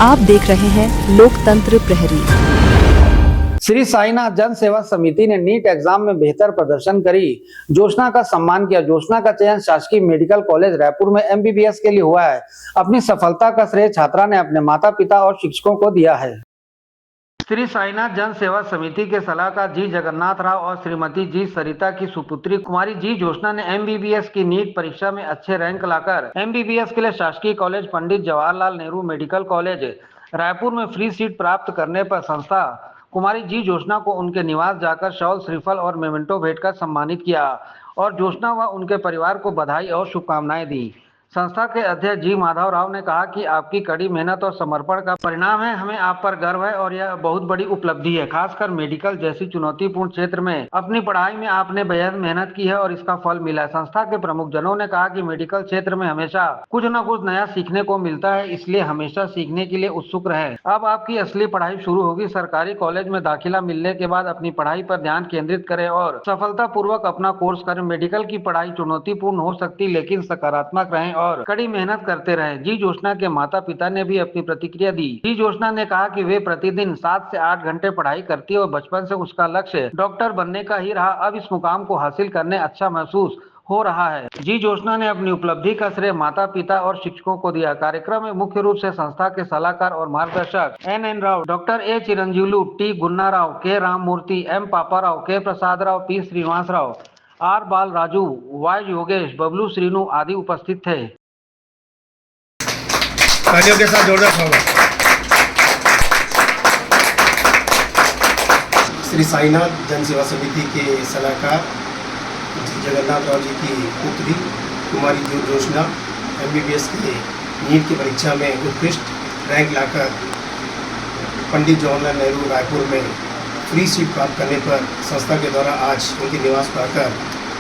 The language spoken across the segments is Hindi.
आप देख रहे हैं लोकतंत्र प्रहरी। श्री साईनाथ जन सेवा समिति ने नीट एग्जाम में बेहतर प्रदर्शन करी जोशना का सम्मान किया। जोशना का चयन शासकीय मेडिकल कॉलेज रायपुर में एमबीबीएस के लिए हुआ है। अपनी सफलता का श्रेय छात्रा ने अपने माता पिता और शिक्षकों को दिया है। श्री साईनाथ जन सेवा समिति के सलाहकार जी जगन्नाथ राव और श्रीमती जी सरिता की सुपुत्री कुमारी जी जोशना ने एमबीबीएस की नीट परीक्षा में अच्छे रैंक लाकर एमबीबीएस के लिए शासकीय college Pandit Jawaharlal Nehru medical college Raipur में फ्री सीट प्राप्त करने पर संस्था कुमारी जी जोशना को उनके निवास जाकर शॉल, श्रीफल और मेमेंटो भेंट कर सम्मानित किया और जोशना व उनके परिवार को बधाई और शुभकामनाएं दी। संस्था के अध्यक्ष जी माधव राव ने कहा कि आपकी कड़ी मेहनत और समर्पण का परिणाम है। हमें आप पर गर्व है और यह बहुत बड़ी उपलब्धि है। खासकर मेडिकल जैसी चुनौतीपूर्ण क्षेत्र में अपनी पढ़ाई में आपने बेहद मेहनत की है और इसका फल मिला है। संस्था के प्रमुख जनों ने कहा कि मेडिकल क्षेत्र में हमेशा कुछ न कुछ नया सीखने को मिलता है, इसलिए हमेशा सीखने के लिए उत्सुक रहे। अब आपकी असली पढ़ाई शुरू होगी। सरकारी कॉलेज में दाखिला मिलने के बाद अपनी पढ़ाई पर ध्यान केंद्रित करें और सफलतापूर्वक अपना कोर्स करें। मेडिकल की पढ़ाई चुनौतीपूर्ण हो सकती, लेकिन सकारात्मक रहें और कड़ी मेहनत करते रहें। जी जोशना के माता पिता ने भी अपनी प्रतिक्रिया दी। जी जोशना ने कहा कि वे प्रतिदिन 7 से 8 घंटे पढ़ाई करती है और बचपन से उसका लक्ष्य डॉक्टर बनने का ही रहा। अब इस मुकाम को हासिल करने अच्छा महसूस हो रहा है। जी जोशना ने अपनी उपलब्धि का श्रेय माता पिता और शिक्षकों को दिया। कार्यक्रम में मुख्य रूप से संस्था के सलाहकार और मार्गदर्शक N Rao, doctor A Chiranjeevulu, T Gunna Rao, K Ramamurthy, M Papa Rao, K Prasad Rao, P Srinivas Rao, R Bala Raju, Y Yogesh, Bablu Srinu आदि उपस्थित थे। तालियों के साथ जोरदार स्वागत। श्री साईनाथ जन सेवा समिति के सलाहकार जी जगन्नाथ राव जी की पुत्री कुमारी जी जोशना एमबीबीएस के नीट की परीक्षा में उत्कृष्ट रैंक लाकर पंडित जवाहरलाल नेहरू रायपुर में फ्री सीट प्राप्त करने पर संस्था के द्वारा आज उनके निवास पर आकर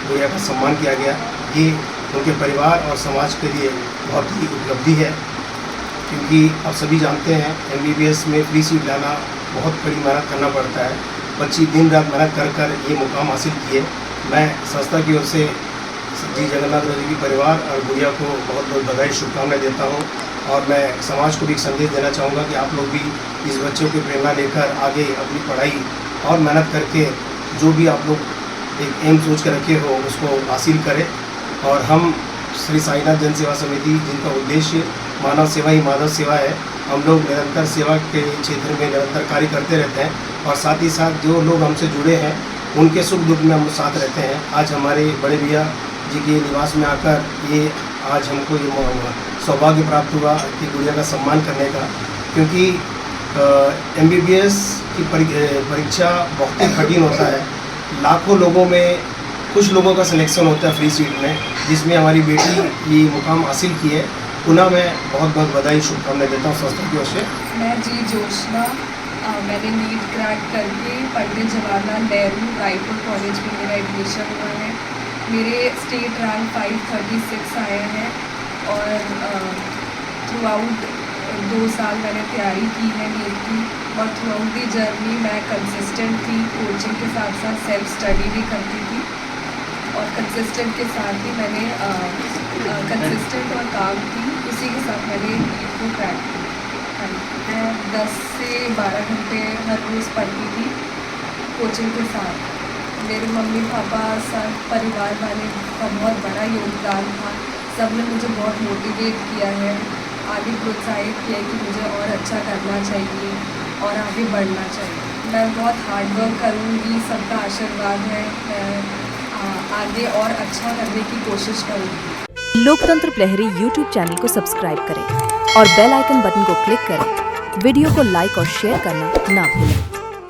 गुड़िया का सम्मान किया गया। ये उनके परिवार और समाज के लिए बहुत ही उपलब्धि है, क्योंकि आप सभी जानते हैं एमबीबीएस में फ्री सीट लाना बहुत कड़ी मेहनत करना पड़ता है। बच्ची दिन रात मेहनत कर ये मुकाम हासिल किए। मैं संस्था की ओर से जी जगन्नाथ राव जी के परिवार और गुड़िया को बहुत बहुत बधाई शुभकामनाएं देता हूं और मैं समाज को भी एक संदेश देना चाहूँगा कि आप लोग भी इस बच्चों की प्रेरणा लेकर आगे अपनी पढ़ाई और मेहनत करके जो भी आप लोग एक एम सोच कर रखे हो उसको हासिल करें। और हम श्री साईनाथ जन सेवा समिति, जिनका उद्देश्य मानव सेवा ही माधव सेवा है, हम लोग निरंतर सेवा के क्षेत्र में निरंतर कार्य करते रहते हैं और साथ ही साथ जो लोग हमसे जुड़े हैं उनके सुख दुख में हम साथ रहते हैं। आज हमारे बड़े भैया जी के निवास में आकर ये आज हमको ये सौभाग्य प्राप्त हुआ कि गुड़िया का सम्मान करने का, क्योंकि एमबीबीएस की परीक्षा बहुत ही कठिन होता है। लाखों लोगों में कुछ लोगों का सिलेक्शन होता है फ्री सीट में, जिसमें हमारी बेटी ये मुकाम हासिल की है। पुनः मैं बहुत बहुत बधाई शुभकामनाएं देता हूँ संस्था की ओर से। मैं जी जोशना, मैंने नीट क्रैक करके पंडित जवाहरलाल नेहरू रायपुर कॉलेज में मेरा एडमिशन हुआ है। मेरे स्टेट रैंक 536 आए हैं और थ्रू आउट 2 साल मैंने तैयारी की है नीट की और थ्रू आउट दी जर्नी मैं कंसिस्टेंट थी। कोचिंग के साथ साथ सेल्फ स्टडी भी करती थी और कंसिस्टेंट के साथ ही मैंने कंसिस्टेंट और काम की, उसी के साथ मैंने नीट को क्रैक किया। मैं 10 से 12 घंटे हर रोज़ पढ़ती थी कोचिंग के साथ। मेरे मम्मी पापा सब परिवार वाले का बहुत बड़ा योगदान था। सब ने मुझे बहुत मोटिवेट किया है, आगे प्रोत्साहित किया कि मुझे और अच्छा करना चाहिए और आगे बढ़ना चाहिए। मैं बहुत हार्ड वर्क करूँगी, सबका आशीर्वाद है। मैं आगे और अच्छा करने की कोशिश करूँगी। लोकतंत्र प्रहरी YouTube चैनल को सब्सक्राइब करें और बेल आइकन बटन को क्लिक करें। वीडियो को लाइक और शेयर करना ना भूलें।